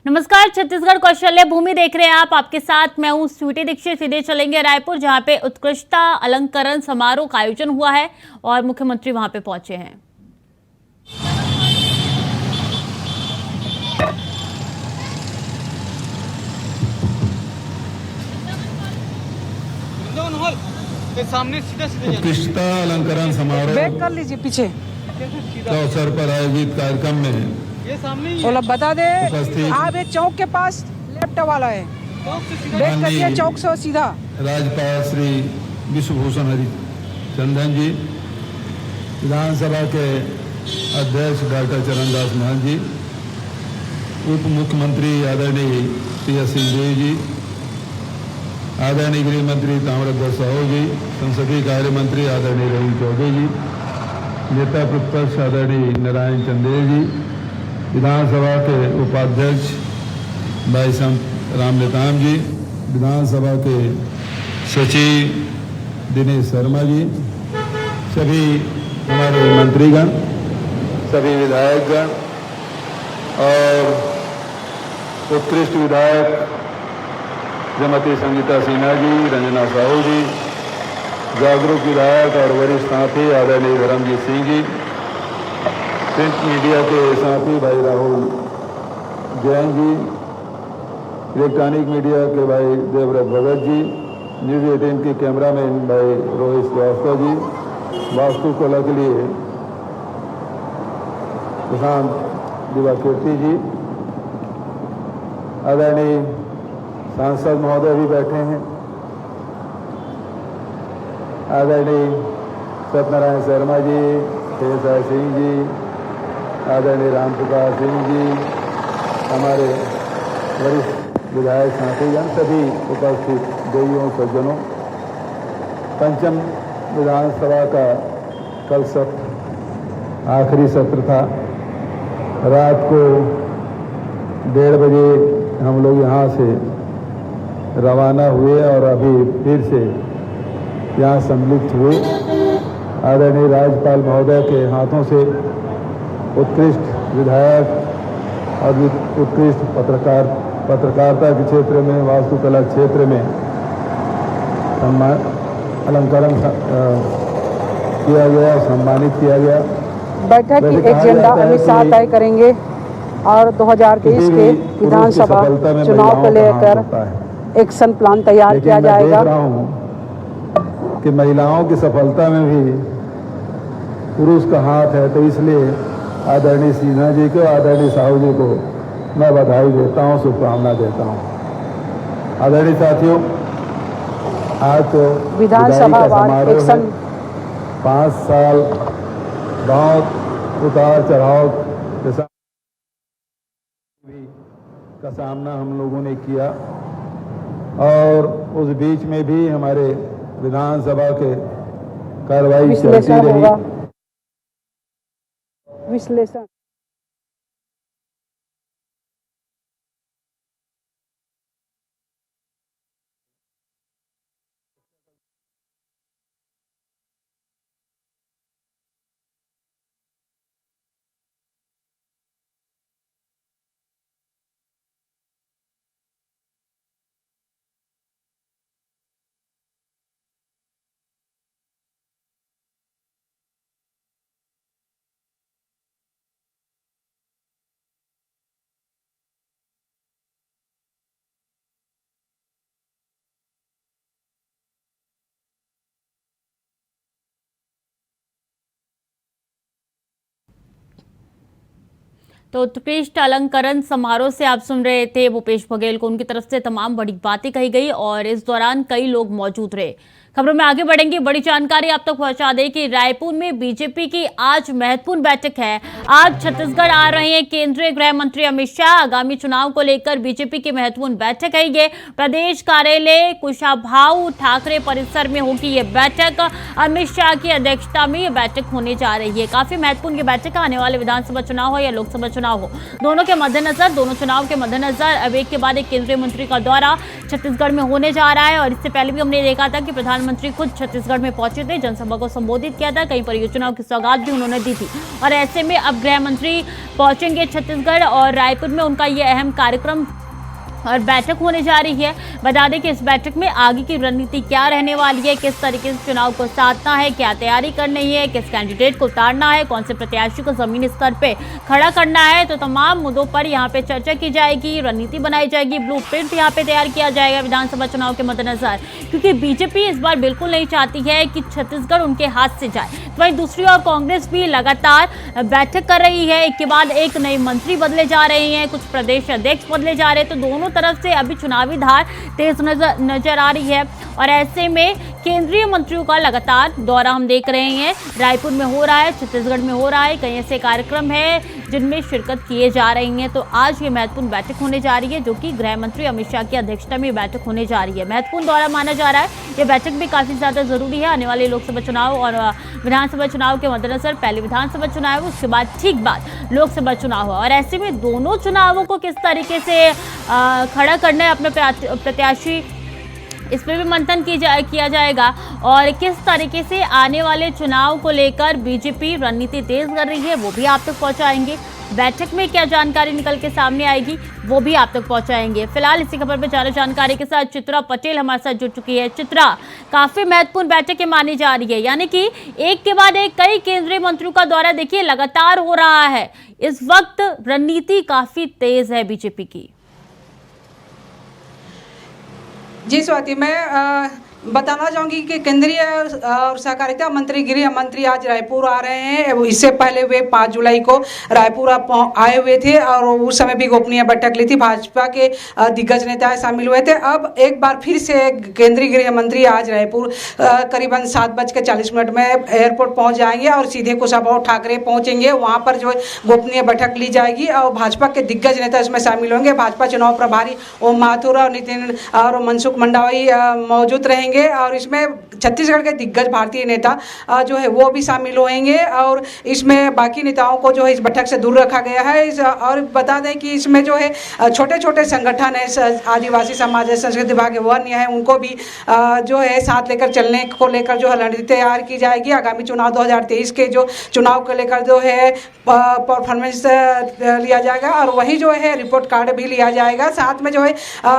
नमस्कार, छत्तीसगढ़ कौशल्य भूमि देख रहे हैं आप। आपके साथ मैं हूं स्वीटी दीक्षित। सीधे चलेंगे रायपुर, जहां पे उत्कृष्टता अलंकरण समारोह का आयोजन हुआ है और मुख्यमंत्री वहां पे पहुंचे हैं। सामने सीधा सीधा उत्कृष्टता अलंकरण समारोह बैक कर लीजिए पीछे के अवसर पर आयोजित कार्यक्रम में ये सामने ही और अब बता दे उपस्थित आप ये चौक के पास लेफ्ट वाला है, बैक करिए चौक से सीधा। राज्यपाल श्री विश्वभूषण हरिचंदन जी, विधानसभा के अध्यक्ष डॉक्टर चरणदास महंत जी, उप मुख्यमंत्री आदरणीय टी.एस. सिंहदेव जी, आदरणीय गृह मंत्री ताम्रध्वज साहू जी, संसदीय कार्य मंत्री आदरणीय रविंद्र चौबे जी, नेता प्रतिपक्ष आदरणीय नारायण चंदेल जी, विधानसभा के उपाध्यक्ष भाई संत राम नेताम जी, विधानसभा के सचिव दिनेश शर्मा जी, सभी हमारे मंत्रीगण, सभी विधायकगण और उत्कृष्ट विधायक श्रीमती संगीता सिन्हा जी, रंजना साहू जी, जागरूक विधायक और वरिष्ठ साथी आदरणीय धर्मजीत सिंह जी, प्रिंट मीडिया के साथी भाई राहुल जैन जी, इलेक्ट्रॉनिक मीडिया के भाई देवव्रत भगत जी, न्यूज 18 के कैमरामैन भाई रोहित श्रीवास्तव जी, वास्तुकला के लिए प्रशांत दिवाकीर्ति जी, आदरणीय सांसद महोदय भी बैठे हैं, आदरणीय सत्यनारायण शर्मा जी, शेषराज सिंह जी, आदरणीय रामप्रकाश सिंह जी, हमारे वरिष्ठ विधायक साथीगण, सभी उपस्थित देवियों सज्जनों। पंचम विधानसभा का कल सत्र आखिरी सत्र था। रात को 1:30 बजे हम लोग यहाँ से रवाना हुए और अभी फिर से यहाँ सम्मिलित हुए। आदरणीय राज्यपाल महोदय के हाथों से उत्कृष्ट विधायक और उत्कृष्ट पत्रकारिता के क्षेत्र में, वास्तुकला क्षेत्र में अलंकरण किया गया, सम्मानित किया गया। बैठक की एजेंडा अमित शाह तय करेंगे और 2023 के विधानसभा चुनाव को लेकर एक्शन प्लान तैयार किया जाएगा। देख रहा हूं कि महिलाओं की सफलता में भी पुरुष का हाथ है, तो इसलिए आदरणीय सिन्हा जी को, आदरणीय साहू जी को मैं बधाई देता हूं, शुभकामना देता हूं। आदरणीय साथियों, आज तो विधानसभा वार एक्शन 5 साल बहुत उतार चढ़ाव के साथ का सामना हम लोगों ने किया और उस बीच में भी हमारे विधानसभा के कार्रवाई चलती रही। विश्लेषण तो उत्कृष्ट अलंकरण समारोह से आप सुन रहे थे भूपेश बघेल को। उनकी तरफ से तमाम बड़ी बातें कही गई और इस दौरान कई लोग मौजूद रहे। खबरों में आगे बढ़ेंगे। बड़ी जानकारी आप तक पहुंचा दें कि रायपुर में बीजेपी की आज महत्वपूर्ण बैठक है। आज छत्तीसगढ़ आ रहे हैं केंद्रीय गृह मंत्री अमित शाह। आगामी चुनाव को लेकर बीजेपी की महत्वपूर्ण बैठक है। ये प्रदेश कार्यालय कुशाभाऊ ठाकरे परिसर में होगी ये बैठक। अमित शाह की अध्यक्षता में ये बैठक होने जा रही है। काफी महत्वपूर्ण ये बैठक आने वाले विधानसभा चुनाव हो या लोकसभा चुनाव हो, दोनों चुनाव के मद्देनजर अब एक के बाद एक केंद्रीय मंत्री का दौरा छत्तीसगढ़ में होने जा रहा है। और इससे पहले भी हमने देखा था कि प्रधानमंत्री मंत्री खुद छत्तीसगढ़ में पहुंचे थे, जनसभा को संबोधित किया था, कई परियोजनाओं की सौगात भी उन्होंने दी थी। और ऐसे में अब गृह मंत्री पहुंचेंगे छत्तीसगढ़ और रायपुर में उनका ये अहम कार्यक्रम और बैठक होने जा रही है। बता दें कि इस बैठक में आगे की रणनीति क्या रहने वाली है, किस तरीके से चुनाव को साधना है, क्या तैयारी करनी है, किस कैंडिडेट को उतारना है, कौन से प्रत्याशी को जमीनी स्तर पे खड़ा करना है, तो तमाम मुद्दों पर यहाँ पे चर्चा की जाएगी, रणनीति बनाई जाएगी, ब्लूप्रिंट यहाँ पे तैयार किया जाएगा विधानसभा चुनाव के मद्देनजर, क्योंकि बीजेपी इस बार बिल्कुल नहीं चाहती है कि छत्तीसगढ़ उनके हाथ से जाए। वहीं दूसरी ओर कांग्रेस भी लगातार बैठक कर रही है, एक के बाद एक नए मंत्री बदले जा रहे हैं, कुछ प्रदेश अध्यक्ष बदले जा रहे हैं, तो दोनों तरफ से अभी चुनावी धार तेज नजर आ रही है। और ऐसे में केंद्रीय मंत्रियों का लगातार दौरा हम देख रहे हैं, रायपुर में हो रहा है, छत्तीसगढ़ में हो रहा है, कई ऐसे कार्यक्रम है जिनमें शिरकत किए जा रही हैं। तो आज ये महत्वपूर्ण बैठक होने जा रही है, जो कि गृह मंत्री अमित शाह की अध्यक्षता में बैठक होने जा रही है। महत्वपूर्ण दौरा माना जा रहा है, ये बैठक भी काफी ज्यादा जरूरी है। आने वाले लोकसभा चुनाव और विधानसभा चुनाव के मद्देनजर पहले विधानसभा चुनाव है, उसके बाद ठीक बाद लोकसभा चुनाव है, और ऐसे में दोनों चुनावों को किस तरीके से खड़ा करना है अपने प्रत्याशी, इस पर भी मंथन किया जाएगा। और किस तरीके से आने वाले चुनाव को लेकर बीजेपी रणनीति तेज कर रही है, वो भी आप तक पहुंचाएंगे। बैठक में क्या जानकारी निकल के सामने आएगी, वो भी आप तक पहुंचाएंगे। फिलहाल इसी खबर पर ज्यादा जानकारी के साथ चित्रा पटेल हमारे साथ जुड़ चुकी है। चित्रा, काफी महत्वपूर्ण बैठक मानी जा रही है, यानी कि एक के बाद एक कई केंद्रीय मंत्रियों का दौरा देखिए लगातार हो रहा है। इस वक्त रणनीति काफी तेज है बीजेपी की। जी स्वाति, मैं बताना चाहूँगी कि केंद्रीय और सहकारिता मंत्री, गृह मंत्री आज रायपुर आ रहे हैं। इससे पहले वे 5 जुलाई को रायपुर आए हुए थे और उस समय भी गोपनीय बैठक ली थी, भाजपा के दिग्गज नेता शामिल हुए थे। अब एक बार फिर से केंद्रीय गृह मंत्री आज रायपुर करीबन 7:40 में एयरपोर्ट पहुंच जाएंगे और सीधे कुशाभाऊ ठाकरे पहुंचेंगे। वहां पर जो गोपनीय बैठक ली जाएगी और भाजपा के दिग्गज नेता इसमें शामिल होंगे। भाजपा चुनाव प्रभारी ओम माथुर और नितिन और मनसुख मंडावी मौजूद रहेंगे और इसमें छत्तीसगढ़ के दिग्गज भारतीय नेता जो है वो भी शामिल होंगे और इसमें बाकी नेताओं को जो है इस बैठक से दूर रखा गया है। और बता दें कि इसमें जो है छोटे छोटे संगठन है, आदिवासी समाज है, संस्कृति विभाग है, वन्य है, उनको भी जो है साथ लेकर चलने को लेकर जो है रणनीति तैयार की जाएगी। आगामी चुनाव 2023 के जो चुनाव को लेकर जो है परफॉर्मेंस लिया जाएगा और वही जो है रिपोर्ट कार्ड भी लिया जाएगा। साथ में जो है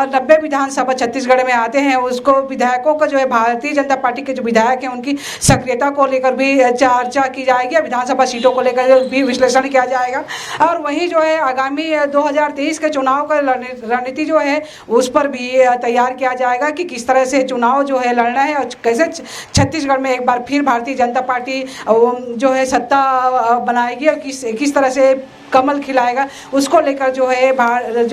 90 विधानसभा छत्तीसगढ़ में आते हैं, उसको विधायकों का जो है भारतीय जनता पार्टी के जो विधायक हैं उनकी सक्रियता को लेकर भी चर्चा की जाएगी, विधानसभा सीटों को लेकर भी विश्लेषण किया जाएगा। और वहीं जो है आगामी 2023 के चुनाव का रणनीति जो है उस पर भी तैयार किया जाएगा कि किस तरह से चुनाव जो है लड़ना है और कैसे छत्तीसगढ़ में एक बार फिर भारतीय जनता पार्टी जो है सत्ता बनाएगी और किस तरह से कमल खिलाएगा, उसको लेकर जो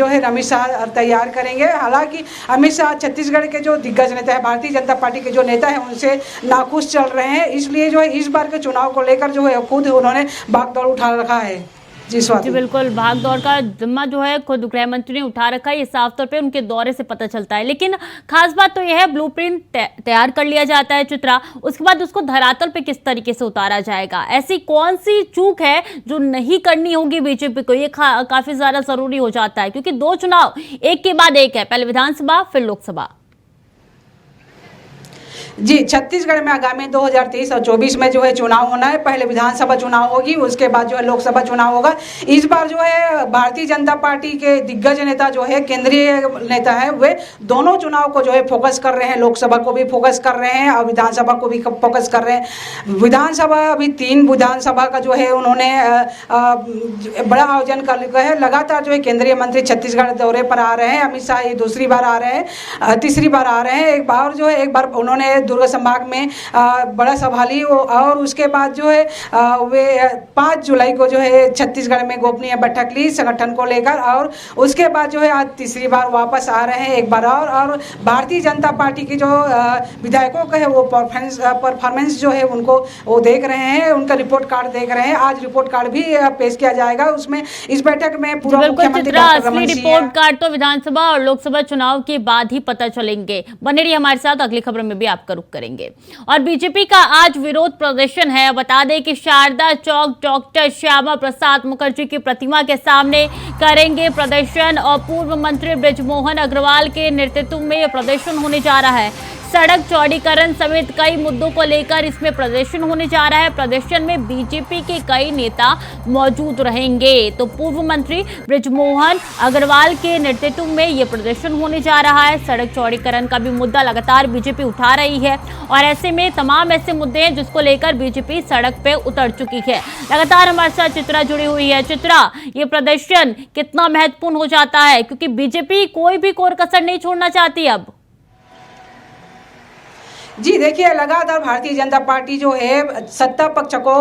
है अमित शाह तैयार करेंगे। हालांकि अमित शाह छत्तीसगढ़ के जो दिग्गज नेता है, भारतीय जनता पार्टी के जो नेता है, उनसे नाखुश चल रहे हैं, इसलिए जो है इस बार के चुनाव को लेकर जो है खुद उन्होंने भागदौड़ उठा रखा है। जी बिल्कुल, भागदौड़ का जिम्मा जो है खुद गृह मंत्री ने उठा रखा है, ये साफ तौर पे उनके दौरे से पता चलता है। लेकिन खास बात तो यह है ब्लूप्रिंट तैयार कर लिया जाता है चित्रा, उसके बाद उसको धरातल पे किस तरीके से उतारा जाएगा, ऐसी कौन सी चूक है जो नहीं करनी होगी बीजेपी को, ये काफी ज्यादा जरूरी हो जाता है क्योंकि 2 चुनाव एक के बाद एक है, पहले विधानसभा फिर लोकसभा। जी, छत्तीसगढ़ में आगामी 2023 और 24 में जो है चुनाव होना है। पहले विधानसभा चुनाव होगी, उसके बाद जो है लोकसभा चुनाव होगा। इस बार जो है भारतीय जनता पार्टी के दिग्गज नेता जो है, केंद्रीय नेता है, वे दोनों चुनाव को जो है फोकस कर रहे हैं, लोकसभा को भी फोकस कर रहे हैं और विधानसभा को भी फोकस कर रहे हैं। विधानसभा अभी 3 विधानसभा का जो है उन्होंने बड़ा आयोजन कर लिया है। लगातार जो है केंद्रीय मंत्री छत्तीसगढ़ दौरे पर आ रहे हैं। अमित शाह ये दूसरी बार आ रहे हैं, तीसरी बार आ रहे हैं। एक बार उन्होंने दुर्ग संभाग में बड़ा सभा ली और उसके बाद जो है वे 5 जुलाई को जो है छत्तीसगढ़ में गोपनीय बैठक ली संगठन को लेकर और उसके बाद जो है आज तीसरी बार वापस आ रहे हैं एक बार और भारतीय जनता पार्टी की जो विधायकों का है वो परफॉर्मेंस जो है उनको वो देख रहे हैं, उनका रिपोर्ट कार्ड देख रहे हैं। आज रिपोर्ट कार्ड भी पेश किया जाएगा, उसमें इस बैठक में पूरा मुख्यमंत्री असली रिपोर्ट कार्ड तो विधानसभा और लोकसभा चुनाव के बाद ही पता चलेंगे। बने रहिए हमारे साथ, अगली खबर में भी आपका रुख करेंगे। और बीजेपी का आज विरोध प्रदर्शन है। बता दें कि शारदा चौक डॉक्टर श्यामा प्रसाद मुखर्जी की प्रतिमा के सामने करेंगे प्रदर्शन और पूर्व मंत्री बृजमोहन अग्रवाल के नेतृत्व में यह प्रदर्शन होने जा रहा है। सड़क चौड़ीकरण समेत कई मुद्दों को लेकर इसमें प्रदर्शन होने जा रहा है। प्रदर्शन में बीजेपी के कई नेता मौजूद रहेंगे। तो पूर्व मंत्री बृजमोहन अग्रवाल के नेतृत्व में ये प्रदर्शन होने जा रहा है। सड़क चौड़ीकरण का भी मुद्दा लगातार बीजेपी उठा रही है और ऐसे में तमाम ऐसे मुद्दे हैं जिसको लेकर बीजेपी सड़क पे उतर चुकी है। लगातार हमारे साथ चित्रा जुड़ी हुई है। चित्रा, ये प्रदर्शन कितना महत्वपूर्ण हो जाता है, क्योंकि बीजेपी कोई भी कोर कसर नहीं छोड़ना चाहती अब। जी देखिए, लगातार भारतीय जनता पार्टी जो है सत्ता पक्ष को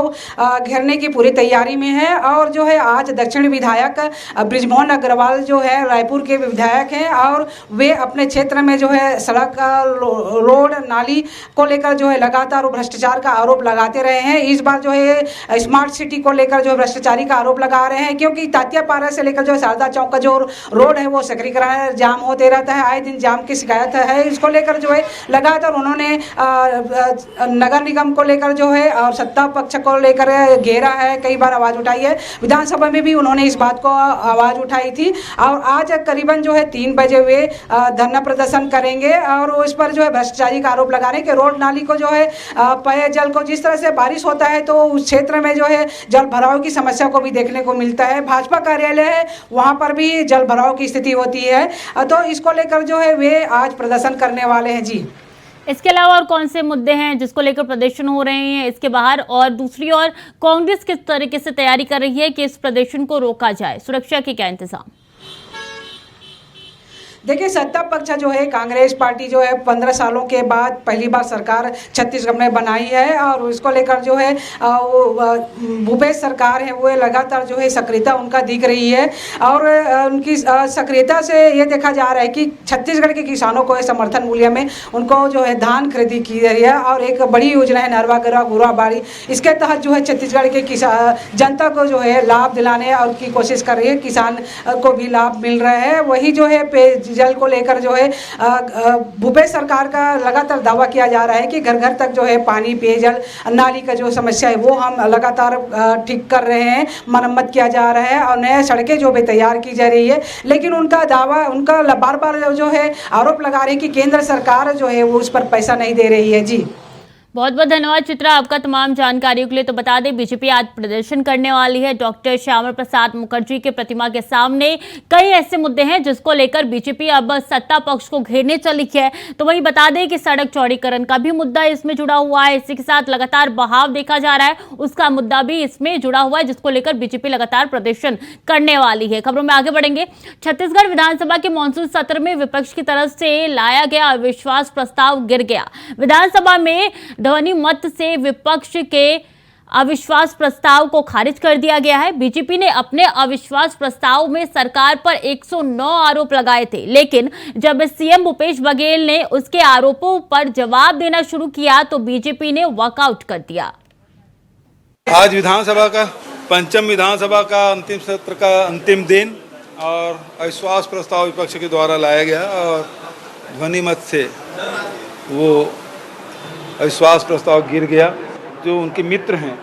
घेरने की पूरी तैयारी में है और जो है आज दक्षिण विधायक बृजमोहन अग्रवाल जो है रायपुर के विधायक हैं और वे अपने क्षेत्र में जो है सड़क रोड नाली को लेकर जो है लगातार भ्रष्टाचार का आरोप लगाते रहे हैं। इस बार जो है स्मार्ट सिटी को लेकर जो भ्रष्टाचारी का आरोप लगा रहे हैं, क्योंकि तात्यापारा से लेकर जो शारदा चौक का जो रोड है वो सक्रियकरण जाम होते रहता है, आए दिन जाम की शिकायत है। इसको लेकर जो है लगातार उन्होंने नगर निगम को लेकर जो है और सत्ता पक्ष को लेकर घेरा है, कई बार आवाज उठाई है। विधानसभा में भी उन्होंने इस बात को आवाज उठाई थी और आज करीबन जो है 3 बजे वे धरना प्रदर्शन करेंगे और उस पर जो है भ्रष्टाचारी का आरोप लगा रहे हैं कि रोड नाली को जो है पेयजल को, जिस तरह से बारिश होता है तो उस क्षेत्र में जो है जल भराव की समस्या को भी देखने को मिलता है। भाजपा कार्यालय है वहाँ पर भी जल भराव की स्थिति होती है, तो इसको लेकर जो है वे आज प्रदर्शन करने वाले हैं। जी, इसके अलावा और कौन से मुद्दे हैं जिसको लेकर प्रदर्शन हो रहे हैं इसके बाहर, और दूसरी ओर कांग्रेस किस तरीके से तैयारी कर रही है कि इस प्रदर्शन को रोका जाए, सुरक्षा के क्या इंतजाम? देखिए, सत्ता पक्ष जो है कांग्रेस पार्टी जो है 15 सालों के बाद पहली बार सरकार छत्तीसगढ़ में बनाई है और उसको लेकर जो है भूपेश सरकार है वो लगातार जो है सक्रियता उनका दिख रही है और उनकी सक्रियता से ये देखा जा रहा है कि छत्तीसगढ़ के किसानों को समर्थन मूल्य में उनको जो है धान खरीदी की रही है और एक बड़ी योजना है नरवा गरवा गुरवा बाड़ी, इसके तहत जो है छत्तीसगढ़ के जनता को जो है लाभ दिलाने और की कोशिश कर रही है, किसान को भी लाभ मिल रहा है। वही जो है जल को लेकर जो है भूपेश सरकार का लगातार दावा किया जा रहा है कि घर घर तक जो है पानी पेयजल नाली का जो समस्या है वो हम लगातार ठीक कर रहे हैं, मरम्मत किया जा रहा है और नए सड़कें जो भी तैयार की जा रही है। लेकिन उनका दावा, उनका बार बार जो है आरोप लगा रहे हैं कि केंद्र सरकार जो है वो उस पर पैसा नहीं दे रही है। जी, बहुत बहुत धन्यवाद चित्रा आपका तमाम जानकारियों के लिए। तो बता दें बीजेपी आज प्रदर्शन करने वाली है डॉक्टर श्यामा प्रसाद मुखर्जी के प्रतिमा के सामने। कई ऐसे मुद्दे हैं जिसको लेकर बीजेपी अब सत्ता पक्ष को घेरने चली है। तो वही बता दें कि सड़क चौड़ीकरण का भी मुद्दा इसमें जुड़ा हुआ है, इसी के साथ लगातार बहाव देखा जा रहा है, उसका मुद्दा भी इसमें जुड़ा हुआ है जिसको लेकर बीजेपी लगातार प्रदर्शन करने वाली है। खबरों में आगे बढ़ेंगे। छत्तीसगढ़ विधानसभा के मानसून सत्र में विपक्ष की तरफ से लाया गया अविश्वास प्रस्ताव गिर गया। विधानसभा में ध्वनि मत से विपक्ष के अविश्वास प्रस्ताव को खारिज कर दिया गया है। बीजेपी ने अपने अविश्वास प्रस्ताव में सरकार पर 109 आरोप लगाए थे, लेकिन जब सीएम भूपेश बघेल ने उसके आरोपों पर जवाब देना शुरू किया तो बीजेपी ने वॉकआउट कर दिया। आज विधानसभा का पंचम विधानसभा का अंतिम सत्र का अंतिम दिन और अविश्वास प्रस्ताव विपक्ष के द्वारा लाया गया और ध्वनि मत से वो अविश्वास प्रस्ताव गिर गया। जो उनके मित्र हैं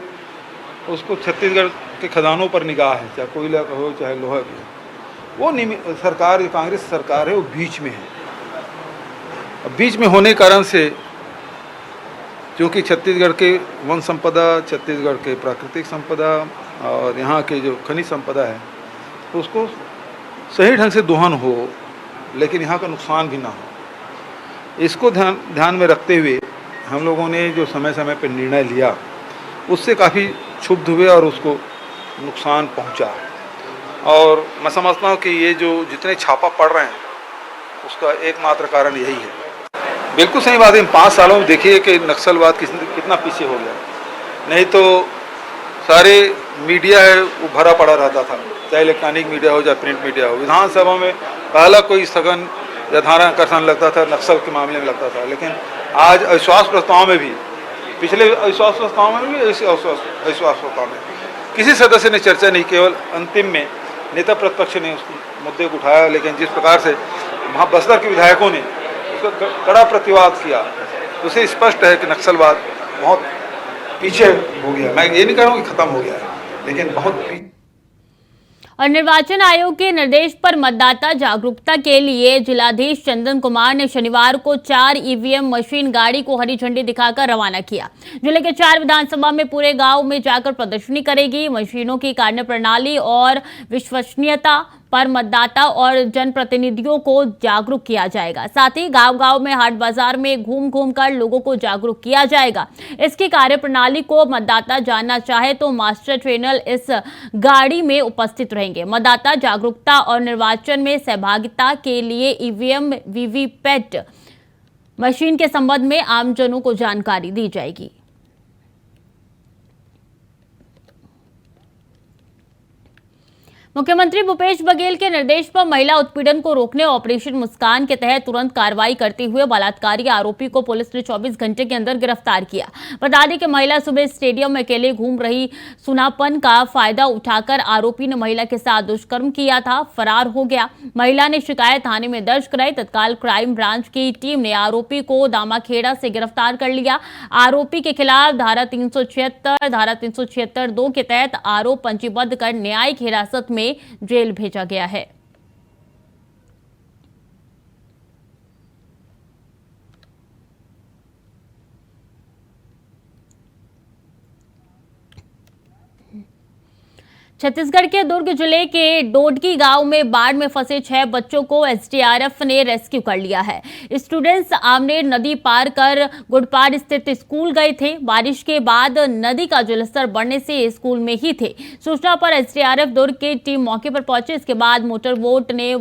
उसको छत्तीसगढ़ के खजानों पर निगाह है, चाहे कोयला का हो चाहे लोहा का हो। वो सरकार, कांग्रेस सरकार है, वो बीच में है। बीच में होने कारण से क्योंकि छत्तीसगढ़ के वन संपदा, छत्तीसगढ़ के प्राकृतिक संपदा और यहाँ के जो खनिज संपदा है उसको सही ढंग से दोहन हो, लेकिन यहाँ का नुकसान भी ना हो, इसको ध्यान में रखते हुए हम लोगों ने जो समय समय पर निर्णय लिया उससे काफ़ी क्षुब्ध हुए और उसको नुकसान पहुंचा। और मैं समझता हूँ कि ये जो जितने छापा पड़ रहे हैं उसका एकमात्र कारण यही है। बिल्कुल सही बात है। 5 सालों में देखिए कि नक्सलवाद कितना पीछे हो गया। नहीं तो सारे मीडिया है वो भरा पड़ा रहता था, चाहे इलेक्ट्रॉनिक मीडिया हो चाहे प्रिंट मीडिया हो। विधानसभा में पहला कोई सघन या ध्यानाकर्षण लगता था, नक्सल के मामले में लगता था, लेकिन आज अविश्वास प्रस्ताव में भी, पिछले अविश्वास प्रस्ताव में भी, अविश्वास प्रस्ताव में किसी सदस्य ने चर्चा नहीं, केवल अंतिम में नेता प्रतिपक्ष ने उस मुद्दे को उठाया। लेकिन जिस प्रकार से वहाँ बस्तर के विधायकों ने उसका कड़ा प्रतिवाद किया, उससे स्पष्ट है कि नक्सलवाद बहुत पीछे हो गया। मैं ये नहीं कह रहा हूँ कि खत्म हो गया है, लेकिन बहुत और निर्वाचन आयोग के निर्देश पर मतदाता जागरूकता के लिए जिलाधीश चंदन कुमार ने शनिवार को 4 ईवीएम मशीन गाड़ी को हरी झंडी दिखाकर रवाना किया। जिले के 4 विधानसभा में पूरे गांव में जाकर प्रदर्शनी करेगी। मशीनों की कार्यप्रणाली और विश्वसनीयता पर मतदाता और जनप्रतिनिधियों को जागरूक किया जाएगा। साथ ही गांव-गांव में हाट बाजार में घूम कर लोगों को जागरूक किया जाएगा। इसकी कार्यप्रणाली को मतदाता जानना चाहे तो मास्टर ट्रेनर इस गाड़ी में उपस्थित रहेंगे। मतदाता जागरूकता और निर्वाचन में सहभागिता के लिए ईवीएम वीवीपैट मशीन के संबंध में आमजनों को जानकारी दी जाएगी। मुख्यमंत्री भूपेश बघेल के निर्देश पर महिला उत्पीड़न को रोकने ऑपरेशन मुस्कान के तहत तुरंत कार्रवाई करते हुए बलात्कारी आरोपी को पुलिस ने 24 घंटे के अंदर गिरफ्तार किया। बता दें कि महिला सुबह स्टेडियम में अकेले घूम रही सुनापन का फायदा उठाकर आरोपी ने महिला के साथ दुष्कर्म किया था, फरार हो गया। महिला ने शिकायत थाने में दर्ज कराई। तत्काल क्राइम ब्रांच की टीम ने आरोपी को दामाखेड़ा से गिरफ्तार कर लिया। आरोपी के खिलाफ धारा 376, धारा 376(2) के तहत आरोप पंजीबद्ध कर न्यायिक हिरासत में जेल भेजा गया है। छत्तीसगढ़ के दुर्ग जिले के डोडकी गांव में बाढ़ में फंसे 6 बच्चों को एसडीआरएफ ने रेस्क्यू कर लिया है। स्टूडेंट्स आमनेर नदी पार कर गुड़पाड़ स्थित स्कूल गए थे। बारिश के बाद नदी का जलस्तर बढ़ने से स्कूल में ही थे। सूचना पर एसडीआरएफ दुर्ग की टीम मौके पर पहुंचे। इसके बाद मोटर बोट ने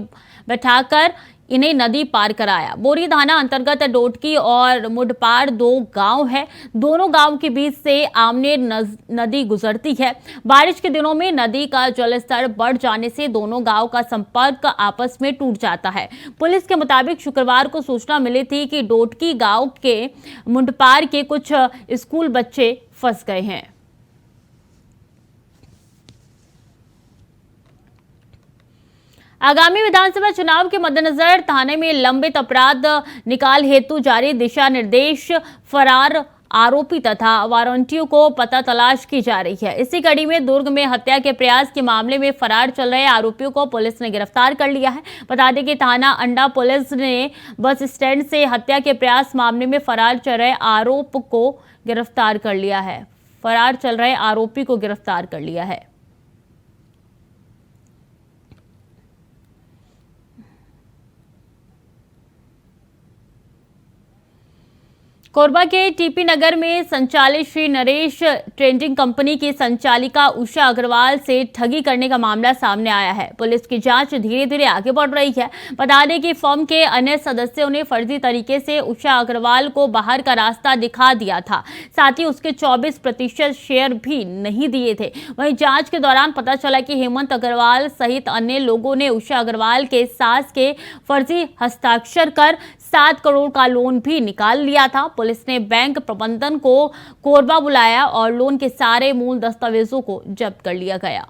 बैठाकर इन्हें नदी पार कराया। बोरी थाना अंतर्गत डोडकी और मुडपाड़ 2 गांव है। दोनों गांव के बीच से आमनेर नदी गुजरती है। बारिश के दिनों में नदी का जलस्तर बढ़ जाने से दोनों गांव का संपर्क आपस में टूट जाता है। पुलिस के मुताबिक शुक्रवार को सूचना मिली थी कि डोडकी गांव के मुडपाड़ के कुछ स्कूल बच्चे फंस गए हैं। आगामी विधानसभा चुनाव के मद्देनजर थाने में लंबित अपराध निकाल हेतु जारी दिशा निर्देश फरार आरोपी तथा वारंटियों को पता तलाश की जा रही है। इसी कड़ी में दुर्ग में हत्या के प्रयास के मामले में फरार चल रहे आरोपियों को पुलिस ने गिरफ्तार कर लिया है। बता दें कि थाना अंडा पुलिस ने बस स्टैंड से हत्या के प्रयास मामले में फरार चल रहे आरोपी को गिरफ्तार कर लिया है। कोरबा के टीपी नगर में संचालित श्री नरेश ट्रेडिंग कंपनी की संचालिका उषा अग्रवाल से ठगी करने का मामला सामने आया है। पुलिस की जांच धीरे धीरे आगे बढ़ रही है। बता दें कि फर्म के अन्य सदस्यों ने फर्जी तरीके से उषा अग्रवाल को बाहर का रास्ता दिखा दिया था। साथ ही उसके 24% शेयर भी नहीं दिए थे। वहीं जांच के दौरान पता चला कि हेमंत अग्रवाल सहित अन्य लोगों ने उषा अग्रवाल के सास के फर्जी हस्ताक्षर कर 7 करोड़ का लोन भी निकाल लिया था। पुलिस ने बैंक प्रबंधन को कोरबा बुलाया और लोन के सारे मूल दस्तावेजों को जब्त कर लिया गया।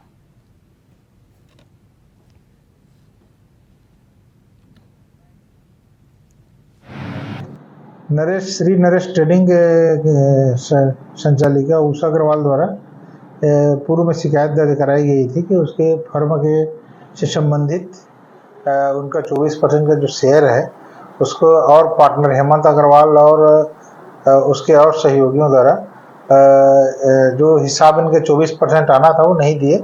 श्री नरेश ट्रेडिंग संचालिका उषा अग्रवाल द्वारा पूर्व में शिकायत दर्ज कराई गई थी कि उसके फर्म के से संबंधित उनका 24% का जो शेयर है उसको और पार्टनर हेमंत अग्रवाल और उसके और सहयोगियों द्वारा जो हिसाब इनके 24% आना था वो नहीं दिए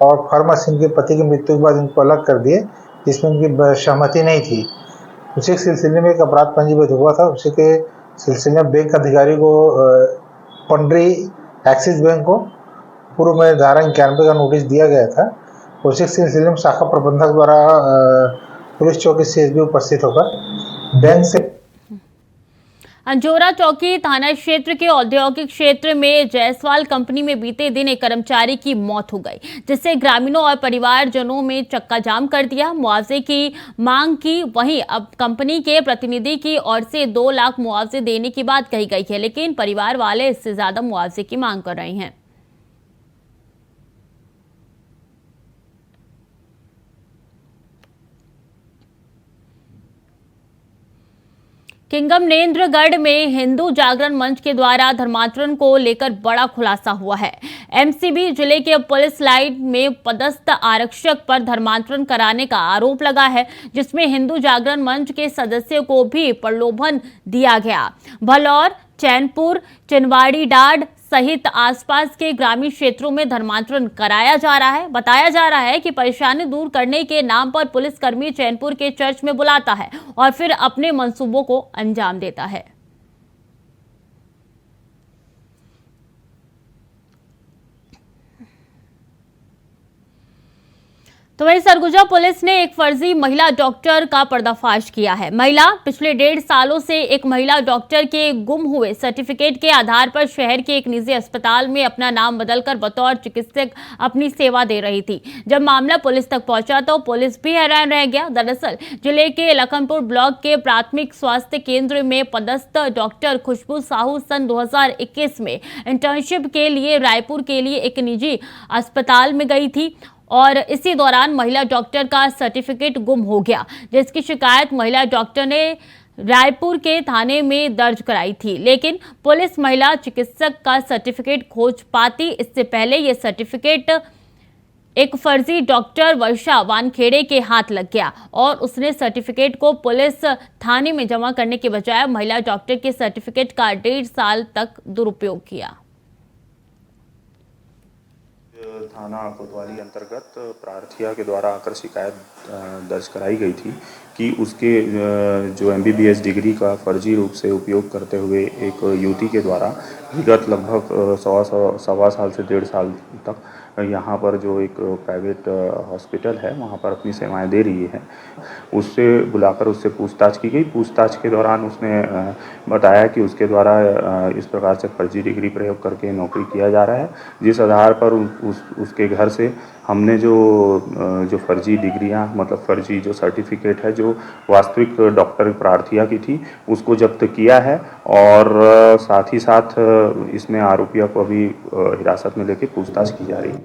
और फर्म इनके पति की मृत्यु के बाद इनको अलग कर दिए, जिसमें इनकी सहमति नहीं थी। उसी सिलसिले में एक अपराध पंजीबद्ध हुआ था। उसी के सिलसिले में बैंक अधिकारी को पंडरी एक्सिस बैंक को पूर्व में धारा 91 का नोटिस दिया गया था। उसी सिलसिले में शाखा प्रबंधक द्वारा पुलिस चौकी CSB उपस्थित होकर बैंक से अंजोरा चौकी थाना क्षेत्र के औद्योगिक क्षेत्र में जायसवाल कंपनी में बीते दिन एक कर्मचारी की मौत हो गई, जिससे ग्रामीणों और परिवारजनों में चक्का जाम कर दिया। मुआवजे की मांग की। वहीं अब कंपनी के प्रतिनिधि की ओर से 2 लाख मुआवजे देने की बात कही गई है, लेकिन परिवार वाले इससे ज्यादा मुआवजे की मांग कर रहे हैं। किंगमनेन्द्रगढ़ में हिंदू जागरण मंच के द्वारा धर्मांतरण को लेकर बड़ा खुलासा हुआ है। एमसीबी जिले के पुलिस लाइन में पदस्थ आरक्षक पर धर्मांतरण कराने का आरोप लगा है, जिसमें हिंदू जागरण मंच के सदस्यों को भी प्रलोभन दिया गया। भलौर, चैनपुर, चिनवाड़ी डाड सहित आसपास के ग्रामीण क्षेत्रों में धर्मांतरण कराया जा रहा है। बताया जा रहा है कि परेशानी दूर करने के नाम पर पुलिसकर्मी चैनपुर के चर्च में बुलाता है और फिर अपने मंसूबों को अंजाम देता है। तो वहीं सरगुजा पुलिस ने एक फर्जी महिला डॉक्टर का पर्दाफाश किया है। महिला पिछले 1.5 सालों से एक महिला डॉक्टर के गुम हुए सर्टिफिकेट के आधार पर शहर के एक निजी अस्पताल में अपना नाम बदलकर बतौर चिकित्सक अपनी सेवा दे रही थी। जब मामला पुलिस तक पहुंचा तो पुलिस भी हैरान रह गया। दरअसल जिले के लखनपुर ब्लॉक के प्राथमिक स्वास्थ्य केंद्र में पदस्थ डॉक्टर खुशबू साहू सन 2021 में इंटर्नशिप के लिए रायपुर के लिए एक निजी अस्पताल में गई थी और इसी दौरान महिला डॉक्टर का सर्टिफिकेट गुम हो गया, जिसकी शिकायत महिला डॉक्टर ने रायपुर के थाने में दर्ज कराई थी। लेकिन पुलिस महिला चिकित्सक का सर्टिफिकेट खोज पाती इससे पहले ये सर्टिफिकेट एक फर्जी डॉक्टर वर्षा वानखेड़े के हाथ लग गया और उसने सर्टिफिकेट को पुलिस थाने में जमा करने के बजाय महिला डॉक्टर के सर्टिफिकेट का 1.5 साल तक दुरुपयोग किया। थाना कोतवाली अंतर्गत प्रार्थिया के द्वारा आकर शिकायत दर्ज कराई गई थी कि उसके जो MBBS डिग्री का फर्जी रूप से उपयोग करते हुए एक युवती के द्वारा विगत लगभग सवा साल से 1.5 साल तक यहाँ पर जो एक प्राइवेट हॉस्पिटल है वहाँ पर अपनी सेवाएं दे रही है। उससे बुलाकर उससे पूछताछ की गई। पूछताछ के दौरान उसने बताया कि उसके द्वारा इस प्रकार से फर्जी डिग्री प्रयोग करके नौकरी किया जा रहा है, जिस आधार पर उसके घर से हमने जो फर्जी डिग्रियां मतलब फर्जी जो सर्टिफिकेट है जो वास्तविक डॉक्टर प्रार्थिया की थी उसको जब्त किया है और साथ ही साथ इसमें आरोपियों को अभी हिरासत में लेकर पूछताछ की जा रही है।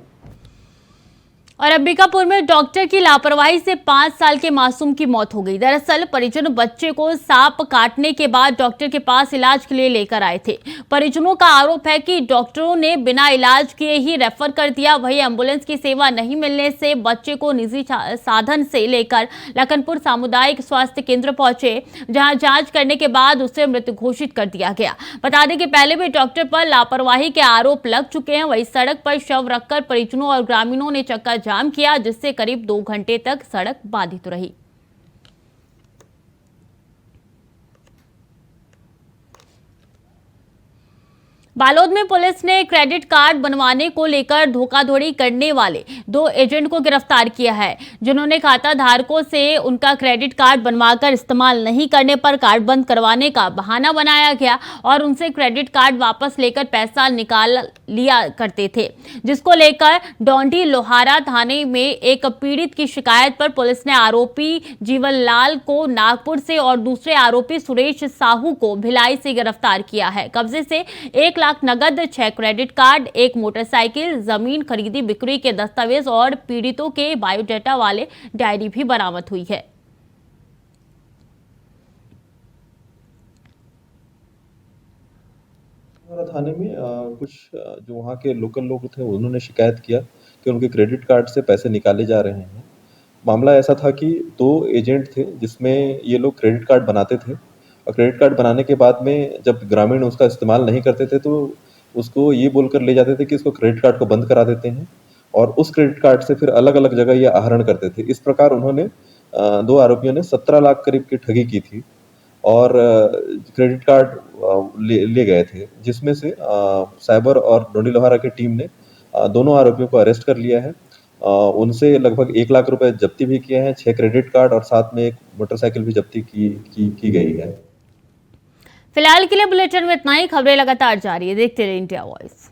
और अंबिकापुर में डॉक्टर की लापरवाही से 5 साल के मासूम की मौत हो गई। दरअसल परिजन बच्चे को सांप काटने के बाद डॉक्टर के पास इलाज के लिए लेकर आए थे। परिजनों का आरोप है कि डॉक्टरों ने बिना इलाज किए ही रेफर कर दिया। वहीं एम्बुलेंस की सेवा नहीं मिलने से बच्चे को निजी साधन से लेकर लखनपुर सामुदायिक स्वास्थ्य केंद्र पहुंचे, जहां जांच करने के बाद उसे मृत घोषित कर दिया गया। बता दें कि पहले भी डॉक्टर पर लापरवाही के आरोप लग चुके हैं। वहीं सड़क पर शव रखकर परिजनों और ग्रामीणों ने चक्का जाम किया, जिससे करीब 2 घंटे तक सड़क बाधित रही। बालोद में पुलिस ने क्रेडिट कार्ड बनवाने को लेकर धोखाधड़ी करने वाले 2 एजेंट को गिरफ्तार किया है, जिन्होंने खाता धारकों से उनका क्रेडिट कार्ड बनवाकर इस्तेमाल नहीं करने पर कार्ड बंद करवाने का बहाना बनाया गया और उनसे क्रेडिट कार्ड वापस लेकर पैसा निकाल लिया करते थे, जिसको लेकर डोंडी लोहारा थाने में एक पीड़ित की शिकायत पर पुलिस ने आरोपी जीवनलाल को नागपुर से और दूसरे आरोपी सुरेश साहू को भिलाई से गिरफ्तार किया है। कब्जे से 1 लाख नगद, 6 क्रेडिट कार्ड, 1 मोटरसाइकिल, जमीन खरीदी बिक्री के दस्तावेज और पीड़ितों के बायोडाटा वाले डायरी भी बरामद हुई है। थाने में कुछ जो वहाँ के लोकल लोग थे उन्होंने शिकायत किया कि उनके क्रेडिट कार्ड से पैसे निकाले जा रहे हैं। मामला ऐसा था कि 2 एजेंट थे जिसमें ये लोग क्रेडिट कार्ड बनाते थे और क्रेडिट कार्ड बनाने के बाद में जब ग्रामीण उसका इस्तेमाल नहीं करते थे तो उसको ये बोलकर ले जाते थे कि इसको क्रेडिट कार्ड को बंद करा देते हैं और उस क्रेडिट कार्ड से फिर अलग अलग जगह ये आहरण करते थे। इस प्रकार उन्होंने 2 आरोपियों ने 17 लाख करीब की ठगी की थी और क्रेडिट कार्ड ले गए थे, जिसमें से साइबर और डोंडी लोहारा की टीम ने दोनों आरोपियों को अरेस्ट कर लिया है। उनसे लगभग 1 लाख रुपए जब्ती भी किए हैं, 6 क्रेडिट कार्ड और साथ में 1 मोटरसाइकिल भी जब्ती की गई है। फिलहाल के लिए बुलेटिन में इतना ही। खबरें लगातार जारी है, देखते रहिए इंडिया वॉइस।